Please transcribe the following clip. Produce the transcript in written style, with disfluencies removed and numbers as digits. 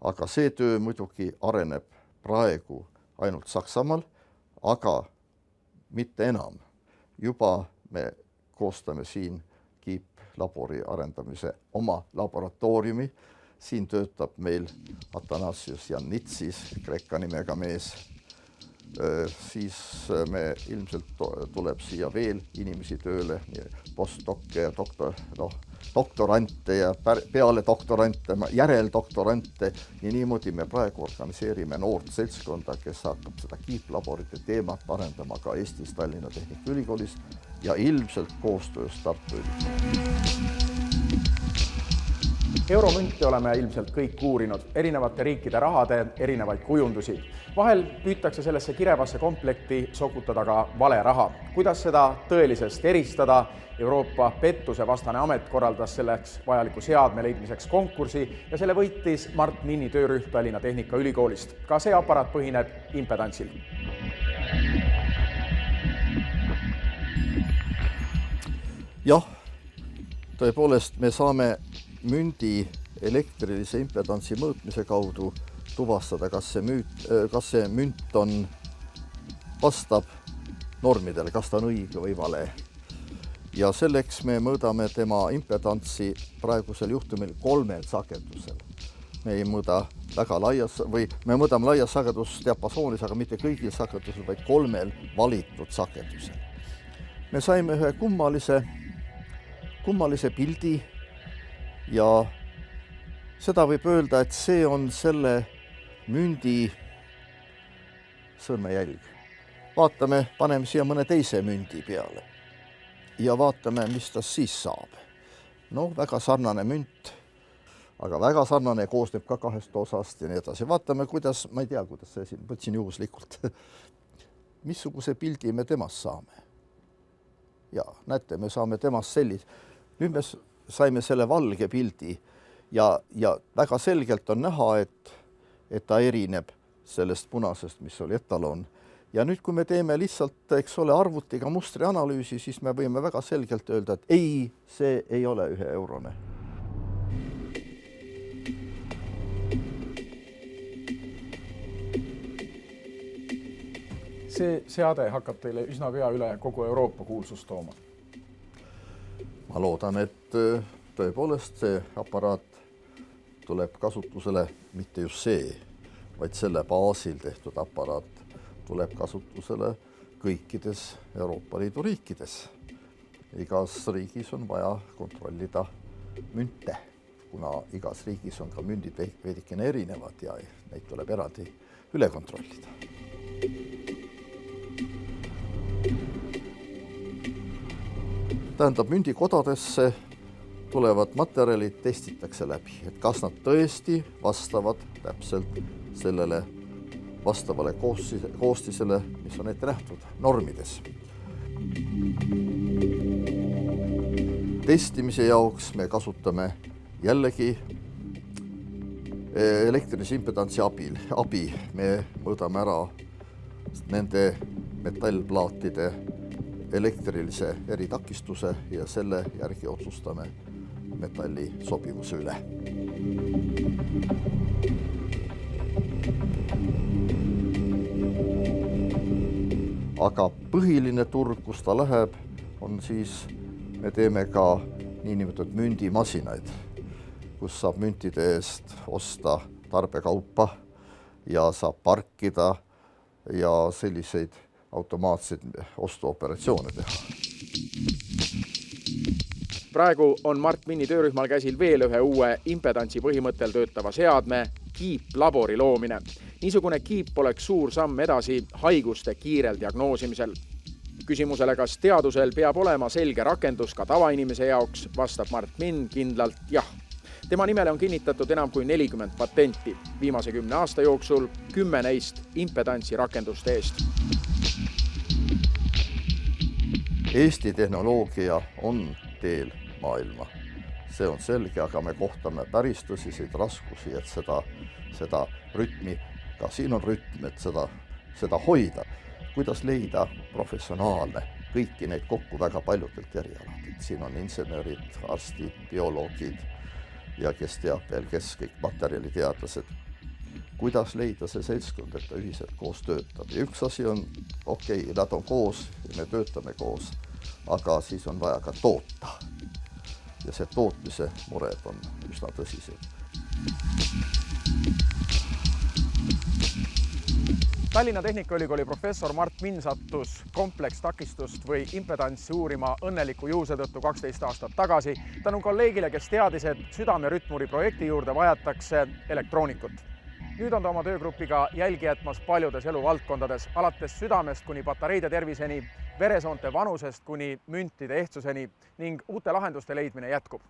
aga see töö muidugi areneb praegu ainult Saksamaal, aga mitte enam. Juba me koostame siin kiiplabori arendamise oma laboratooriumi. Siin töötab meil Athanasios Yannitsis, Kreeka nimega mees. Siis me ilmselt tuleb siia veel inimesi tööle, postdokke ja doktorante ja peale doktorante, järeldoktorante. Ja niimoodi me praegu organiseerime noort seltskonda, kes hakkab seda kiiplaborite teemat arendama ka Eestis Tallinna Tehnikaülikoolis ja ilmselt koostöös Tartu Ülikooliga. Euromünti oleme ilmselt kõik uurinud, erinevate riikide rahade, erinevaid kujundusi. Vahel püütakse sellesse kirevasse komplekti sokutada ka vale raha. Kuidas seda tõelisest eristada? Euroopa pettuse vastane amet korraldas selleks vajaliku seadme leidmiseks konkursi ja selle võitis Mart Minni töörühm Tallinna Tehnikaülikoolist. Ka see aparaat põhineb impedantsil. Jah, tõepoolest me saame mündi elektrilise impedantsi mõõtmise kaudu tuvastada, kas see münt vastab normidele, kas ta on õige või vale. Ja selleks me mõõdame tema impedantsi praegusel juhtumil 3 sagedusel. Me ei mõõda väga laias või me mõõdame laias sagedusdiapasoonis, aga mitte kõigil sagedusel, vaid 3 valitud sagedusel. Me saime ühe kummalise pildi ja seda võib öelda, et see on selle mündi sõrmejälg. Vaatame, paneme siia mõne teise mündi peale ja vaatame, mis ta siis saab. No, väga sarnane münt, aga väga sarnane koosneb ka 2 osast ja nii edasi. Vaatame, kuidas, ma ei tea, kuidas see siin, võtsin juhuslikult, missuguse pildi me temast saame. Ja näete, me saame temast sellist. Nüüd me saime selle valge pildi ja väga selgelt on näha, et ta erineb sellest punasest, mis oli etalon. Ja nüüd, kui me teeme lihtsalt, arvutiga mustri analüüsi, siis me võime väga selgelt öelda, et ei, see ei ole 1 eurone. See seade hakkab teile üsna pea üle kogu Euroopa kuulsust tooma. Ma loodan, et tõepoolest see aparaat tuleb kasutusele, mitte just see, vaid selle baasil tehtud aparaat tuleb kasutusele kõikides Euroopa Liidu riikides. Igas riigis on vaja kontrollida münte, kuna igas riigis on ka mündid veidikene erinevad ja neid tuleb eraldi üle kontrollida. Tähendab, mündikodadesse tulevad materjalid testitakse läbi, et kas nad tõesti vastavad täpselt sellele vastavale koostisele, mis on ette nähtud normides. Testimise jaoks me kasutame jällegi elektrilise impedantsi abi. Me mõõdame ära nende metallplaatide elektrilise eritakistuse ja selle järgi otsustame metalli sobivuse üle. Aga põhiline turg, kus ta läheb, on siis, me teeme ka niinimetatud mündimasinaid, kus saab müntide eest osta tarbekaupa ja saab parkida ja selliseid automaatseid ostuoperatsioone teha. Praegu on Mart Minni töörühmal käsil veel ühe uue impedantsi põhimõttel töötava seadme kiiplabori loomine. Niisugune kiip oleks suur samm edasi haiguste kiirel diagnoosimisel. Küsimusele, kas teadusel peab olema selge rakendus ka tavainimese jaoks, vastab Mart Minn kindlalt jah. Tema nimele on kinnitatud enam kui 40 patenti. Viimase 10 aasta jooksul 10 neist impedantsi rakenduste eest. Eesti tehnoloogia on teel maailma. See on selge, aga me kohtame päris tõsiseid raskusi, et seda rütmi, ka siin on rütm, et seda hoida. Kuidas leida professionaalne, kõiki neid kokku väga paljudelt erialadelt. Siin on insenerid, arstid, bioloogid ja kes teab veel, kes kõik materjaliteadlased. kuidas leida see seltskond, et ta ühiselt koos töötab. Ja üks asi on, okei, nad on koos ja me töötame koos, aga siis on vaja ka toota. Ja see tootmise mured on üsna tõsised. Tallinna Tehnikaülikooli professor Mart Minn sattus komplekstakistust või impedantsi uurima õnneliku juhuse tõttu 12 aastat tagasi tänu kolleegile, kes teadis, et südamerütmuri projekti juurde vajatakse elektroonikut. Nüüd on ta oma töögrupiga jälgi jätmas paljudes eluvaldkondades, alates südamest kuni patareide terviseni, veresoonte vanusest kuni müntide ehtsuseni ning uute lahenduste leidmine jätkub.